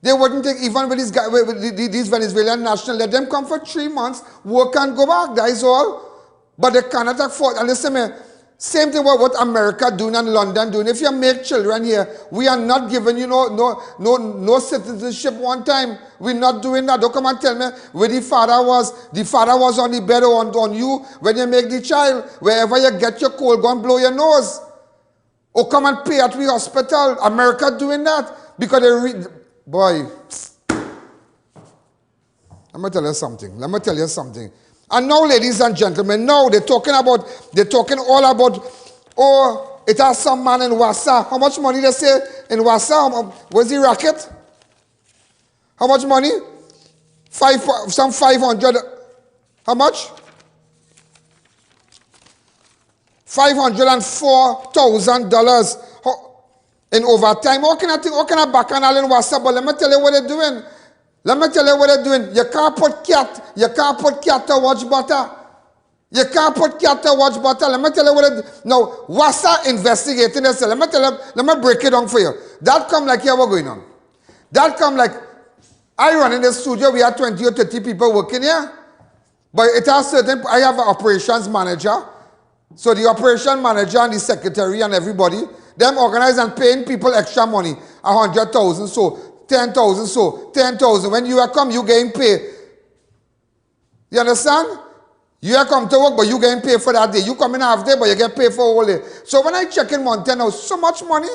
even with these Venezuelan nationals, let them come for 3 months, work and go back, that is all. But they cannot afford. And listen, man, same thing what America doing and London doing. If you make children here, we are not giving you no citizenship one time. We're not doing that. Don't come and tell me where the father was. The father was on the bed or on you when you make the child. Wherever you get your cold, go and blow your nose. Or come and pay at the hospital. America doing that because they boy. Let me tell you something. And now, ladies and gentlemen, now they're talking all about, it has some man in Wassa. How much money they say in Wassa? Where's the racket? How much money? Some 500. How much? $504,000 in overtime. How can I bacchanal in WhatsApp? But let me tell you what they're doing. Let me tell you what they're doing. You can't put cat to watch butter. You can't put cat to watch butter. Let me tell you what it is. Now, WASA investigating this. Let me break it down for you. That come like here, what going on? That come like, I run in the studio, we have 20 or 30 people working here. But it has certain, I have an operations manager. So the operation manager and the secretary and everybody, them organize and paying people extra money. 100,000, so 10,000, so 10,000. When you come, you getting paid. You understand? You come to work, but you getting paid for that day. You come in half day, but you get paid for all day. So when I check in Montana, so much money.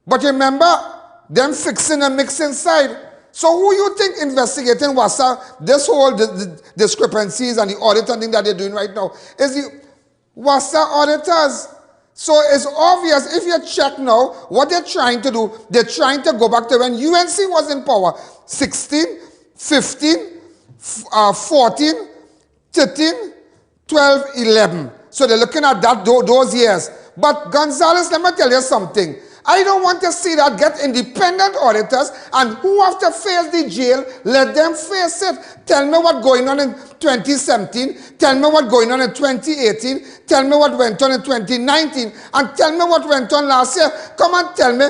But remember, them fixing and mixing side. So who you think investigating WASA, this whole discrepancies and the audit and thing that they're doing right now, is the WASA auditors. So it's obvious, if you check now, what they're trying to do, they're trying to go back to when UNC was in power. 16, 15, 14, 13, 12, 11. So they're looking at that those years. But Gonzalez, let me tell you something. I don't want to see that. Get independent auditors, and who have to face the jail, let them face it. Tell me what's going on in 2017. Tell me what's going on in 2018. Tell me what went on in 2019. And tell me what went on last year. Come and tell me.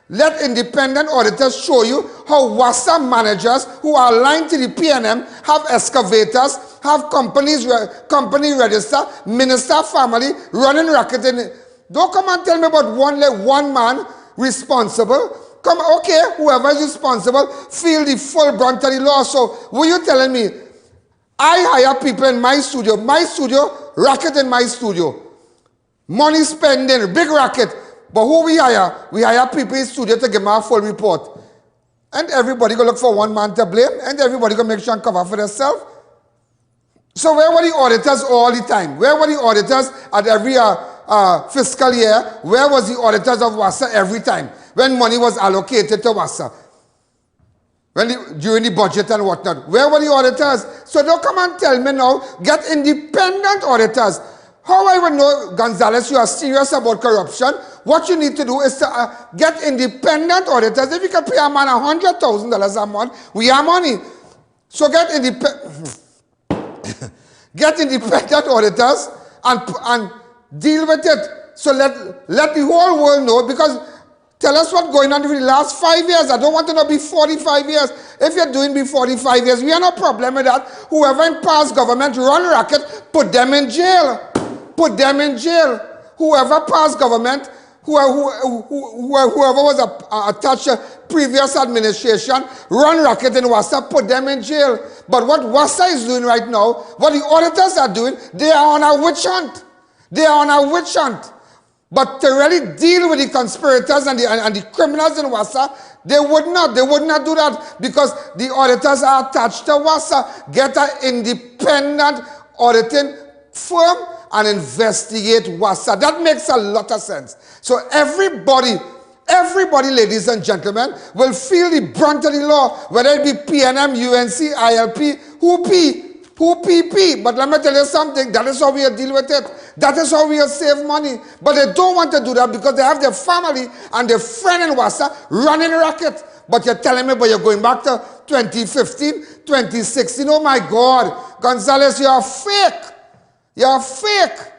Let independent auditors show you how WASA managers who are aligned to the PNM have excavators, have company register, minister family, running racketing. Don't come and tell me about one man responsible. Come, okay, whoever is responsible, feel the full brunt of the law. So, what you telling me? I hire people in my studio, racket in my studio. Money spending, big racket. But who we hire? We hire people in studio to give me a full report. And everybody go look for one man to blame, and everybody go make sure and cover for themselves. So where were the auditors all the time? Where were the auditors at every fiscal year? Where was the auditors of WASA every time when money was allocated to WASA? During the budget and whatnot. Where were the auditors? So don't come and tell me now, get independent auditors. How I would know, Gonzalez, you are serious about corruption? What you need to do is to get independent auditors. If you can pay a man $100,000 a month, we have money. So get independent auditors and deal with it. So let the whole world know, because tell us what's going on in the last 5 years. I don't want to know be 45 years. If you're doing be 45 years, we have no problem with that. Whoever in past government run racket, put them in jail. Put them in jail. Whoever passed government, whoever was attached to previous administration, run racket in WASA, put them in jail. But what WASA is doing right now, what the auditors are doing, they are on a witch hunt. They are on a witch hunt. But to really deal with the conspirators and the criminals in WASA, they would not do that, because the auditors are attached to WASA. Get an independent auditing firm and investigate WASA. That makes a lot of sense. So everybody, ladies and gentlemen, will feel the brunt of the law, whether it be PNM, UNC, ILP, who PP. But let me tell you something, that is how we deal with it. That is how we save money. But they don't want to do that because they have their family and their friend in WASA running a racket. But you're telling me, but you're going back to 2015, 2016. Oh my God, Gonzalez, you're fake. You're fake.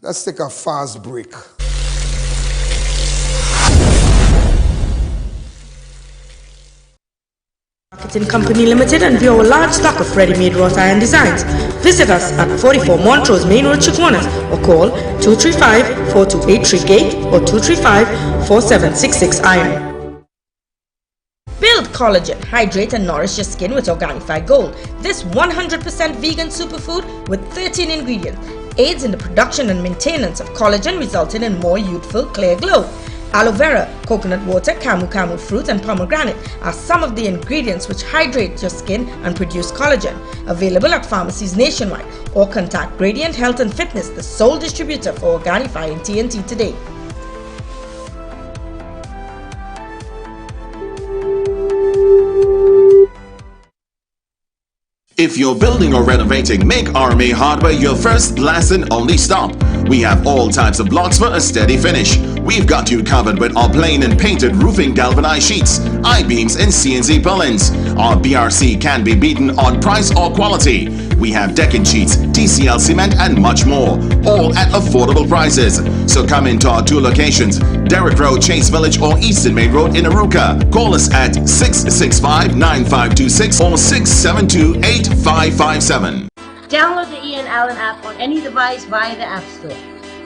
Let's take a fast break. Marketing Company Limited and view our large stock of ready-made wrought iron designs. Visit us at 44 Montrose Main Road, Chaguanas, or call 235-4283 Gate or 235-4766 Iron. Build collagen, hydrate and nourish your skin with Organifi Gold. This 100% vegan superfood with 13 ingredients aids in the production and maintenance of collagen, resulting in more youthful, clear glow. Aloe vera, coconut water, camu fruit and pomegranate are some of the ingredients which hydrate your skin and produce collagen. Available at pharmacies nationwide, or contact Gradient Health and Fitness, the sole distributor for Organifi in TNT today. If you're building or renovating, make RMA Hardware your first, last and only stop. We have all types of blocks for a steady finish. We've got you covered with our plain and painted roofing galvanized sheets, I-beams and CNC purlins. Our BRC can be beaten on price or quality. We have decking sheets, TCL cement and much more, all at affordable prices. So come into our two locations, Derrick Road, Chase Village or Eastern Main Road in Arouca. Call us at 665-9526 or 672-8557. Download the Ian Allen app on any device via the App Store.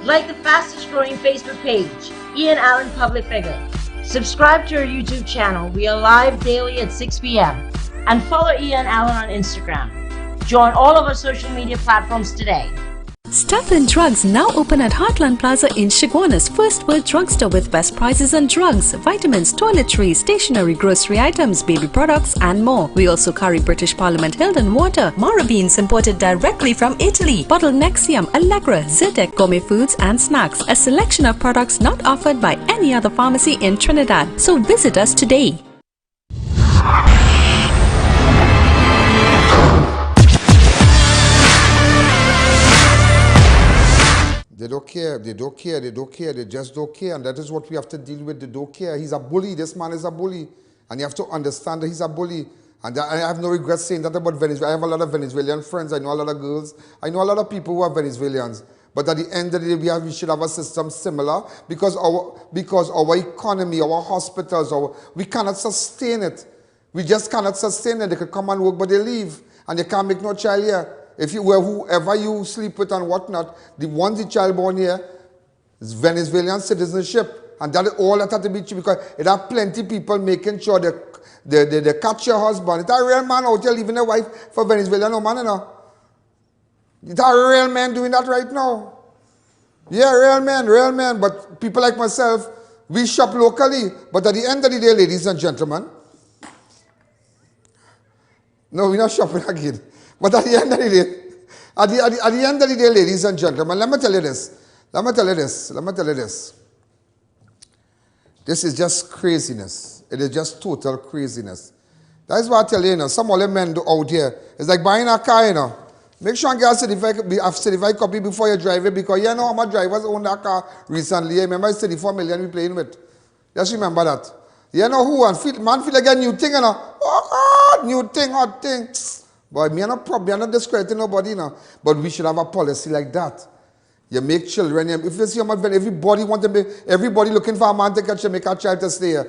Like the fastest growing Facebook page, Ian Allen Public Figure. Subscribe to our YouTube channel. We are live daily at 6 p.m. And follow Ian Allen on Instagram. Join all of our social media platforms today. Stuff and Drugs now open at Heartland Plaza in Chaguanas, first world drugstore with best prices on drugs, vitamins, toiletries, stationery, grocery items, baby products and more. We also carry British Parliament Hilton water, Mara beans imported directly from Italy, bottled Nexium, Allegra, Zyrtec, gourmet foods and snacks. A selection of products not offered by any other pharmacy in Trinidad. So visit us today. They don't care, they don't care, they don't care, they just don't care. And that is what we have to deal with. They don't care. He's a bully. This man is a bully. And you have to understand that he's a bully. And I have no regret saying that about Venezuela. I have a lot of Venezuelan friends. I know a lot of girls. I know a lot of people who are Venezuelans. But at the end of the day, we should have a system similar because our economy, our hospitals, we cannot sustain it. We just cannot sustain it. They could come and work, but they leave. And they can't make no child here. If you were whoever you sleep with and whatnot, the ones the child born here is Venezuelan citizenship. And that is all that has to be true because it have plenty people making sure they catch your husband. It's a real man out here leaving a wife for Venezuelan no man, you know. It's a real man doing that right now. Yeah, real man. But people like myself, we shop locally. But at the end of the day, ladies and gentlemen, no, we're not shopping again. But at the end of the day, ladies and gentlemen, let me tell you this. This is just craziness. It is just total craziness. That is what I tell you, some other men do out here. It's like buying a car, Make sure you get a certified copy before you drive it because you know how much drivers own that car recently. You remember it's 34 million we playing with. Just remember that. You know who? Man feel like a new thing, Oh God, new thing, hot thing. But me are not discrediting nobody, But we should have a policy like that. You make children. If you see how much everybody looking for a man to catch and make a child to stay here.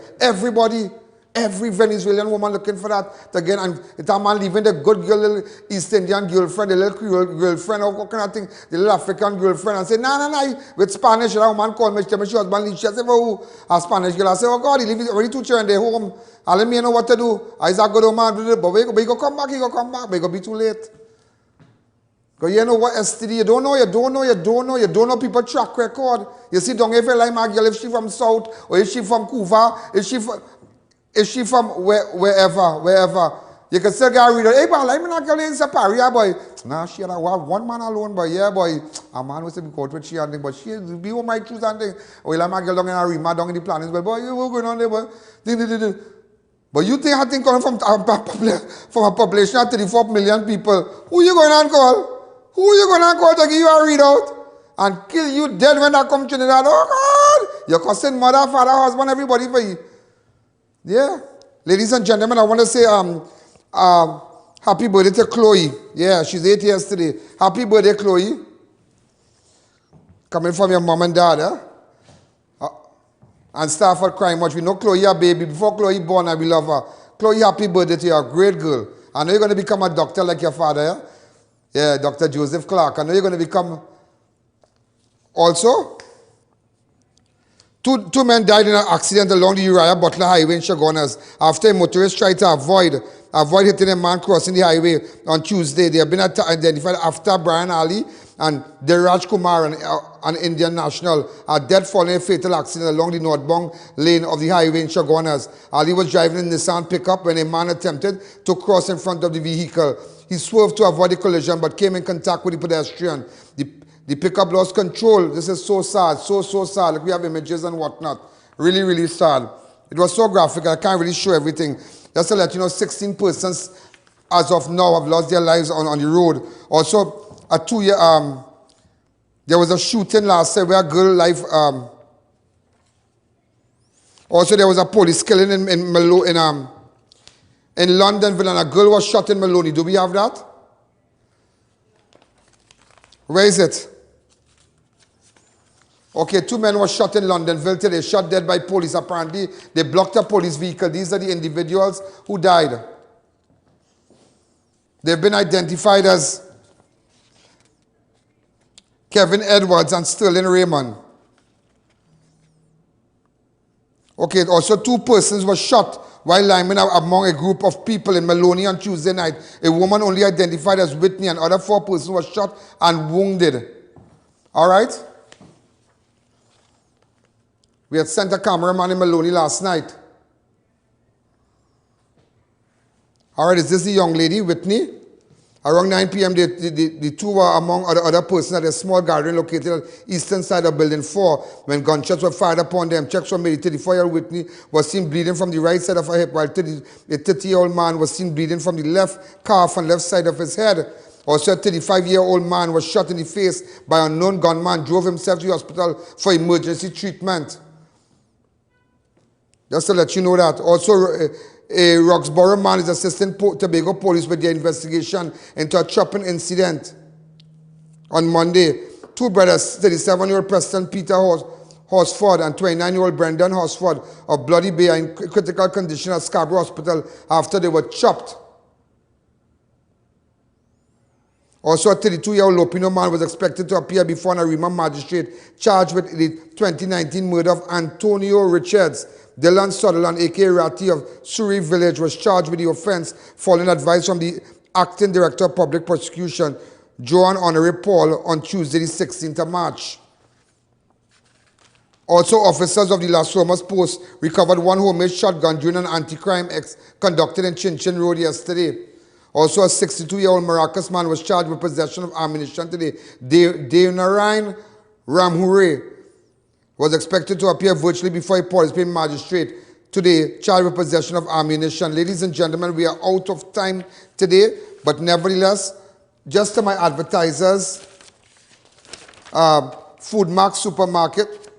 Every Venezuelan woman looking for that again. And it's a man leaving the good girl, little East Indian girlfriend, the little Creole girlfriend, or what kind of thing, the little African girlfriend, and say, no. With Spanish, a woman called me, she husband leave. She said, oh, a Spanish girl. I say, oh God, he leave already 2 children, they home. I let me know what to do. I say, good old man, but he go come back, but it go be too late. Because you know what STD, you don't know people track record. You see, don't ever like my girl, if she from South, or if she from Cuba, if she from wherever. You can still get a reader. Hey, boy, like me not girl in Paris, boy. Nah, she had one man alone, boy. Yeah, boy. A man was to be caught with she and thing, but she be on my truth and thing. Or like my girl down in a Rima, down in the planets, but boy, you were going on there, boy. But you think I think coming from a population of 34 million people, who you going to call? Who you going to call to give you a readout? And kill you dead when I come to Trinidad? Oh, God! Your cousin, mother, father, husband, everybody for you. Yeah. Ladies and gentlemen, I want to say happy birthday to Chloe. Yeah, she's 8 years today. Happy birthday, Chloe. Coming from your mom and dad, and Stafford crying much. We know Chloe a baby. Before Chloe born, we love her. Chloe, happy birthday to you. A great girl. I know you're going to become a doctor like your father, Yeah, Dr. Joseph Clark. I know you're going to become... Also, two men died in an accident along the URIAH BUTLER highway in Chaguanas after a motorist tried to avoid hitting a man crossing the highway on Tuesday. They have been identified AFTAB Brian Ali and DIRAJ KUMAR, an Indian national, are dead following a fatal accident along the northbound lane of the highway in Chaguanas. Ali was driving a Nissan pickup when a man attempted to cross in front of the vehicle. He swerved to avoid the collision but came in contact with the pedestrian. The pickup lost control. This is so sad, so sad. Like we have images and whatnot. Really, really sad. It was so graphic, I can't really show everything. Just to let you know, 16 persons as of now, have lost their lives on the road. Also, a 2-year, there was a shooting last year where a girl life, also there was a police killing in Londonville, and a girl was shot in Maloney. Do we have that? Where is it? Okay, 2 men were shot in Londonville today, shot dead by police. Apparently, they blocked a police vehicle. These are the individuals who died. They've been identified as Kevin Edwards and Sterling Raymond. Okay, also 2 persons were shot while linemen are among a group of people in Maloney on Tuesday night. A woman only identified as Whitney and other 4 persons were shot and wounded. All right? We had sent a cameraman in Maloney last night. All right, is this the young lady, Whitney? Around 9 p.m., the 2 were among other persons at a small gathering located on the eastern side of Building 4 when gunshots were fired upon them. Checks were made. 34-year-old Whitney was seen bleeding from the right side of her hip, while the 30-year-old man was seen bleeding from the left calf and left side of his head. Also, a 35-year-old man was shot in the face by an unknown gunman, drove himself to the hospital for emergency treatment. Just to let you know that. Also, a Roxborough man is assisting Tobago police with their investigation into a chopping incident on Monday. 2 brothers, 37-year-old Preston Peter Horsford and 29-year-old Brendan Horsford of Bloody Bay are in critical condition at Scarborough Hospital after they were chopped. Also, a 32-year-old Lopino man was expected to appear before an Arima magistrate charged with the 2019 murder of Antonio Richards. Dylan Sutherland, a.k.a. Ratty of Surrey Village, was charged with the offense following advice from the Acting Director of Public Prosecution, Joan Honoré Paul, on Tuesday, the 16th of March. Also, officers of the Las Romas Post recovered 1 homemade shotgun during an anti-crime conducted in Chin Chin Road yesterday. Also, a 62-year-old Maracas man was charged with possession of ammunition today. Deonarine Ramhure was expected to appear virtually before a police-paying magistrate today, charged with possession of ammunition. Ladies and gentlemen, we are out of time today, but nevertheless, just to my advertisers, Foodmark Supermarket,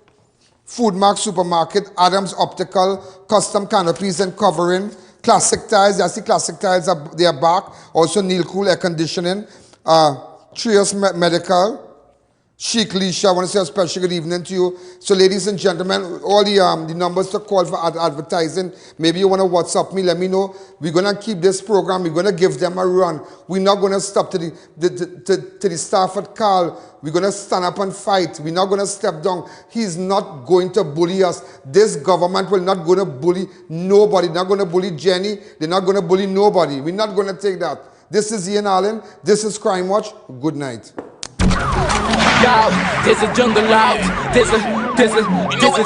Adams Optical, Custom Canopies and Covering, Classic Tiles, that's the Classic Tiles, they are back. Also Neil Cool Air Conditioning, Trios Medical, Chic Leisha, I want to say a special good evening to you. So ladies and gentlemen, all the numbers to call for advertising, maybe you want to WhatsApp me, let me know. We're going to keep this program, we're going to give them a run. We're not going to stop to the staff at Carl. We're going to stand up and fight. We're not going to step down. He's not going to bully us. This government will not going to bully nobody. They're not going to bully Jenny. They're not going to bully nobody. We're not going to take that. This is Ian Allen. This is Crime Watch. Good night. Yo, there's a jungle out. There's a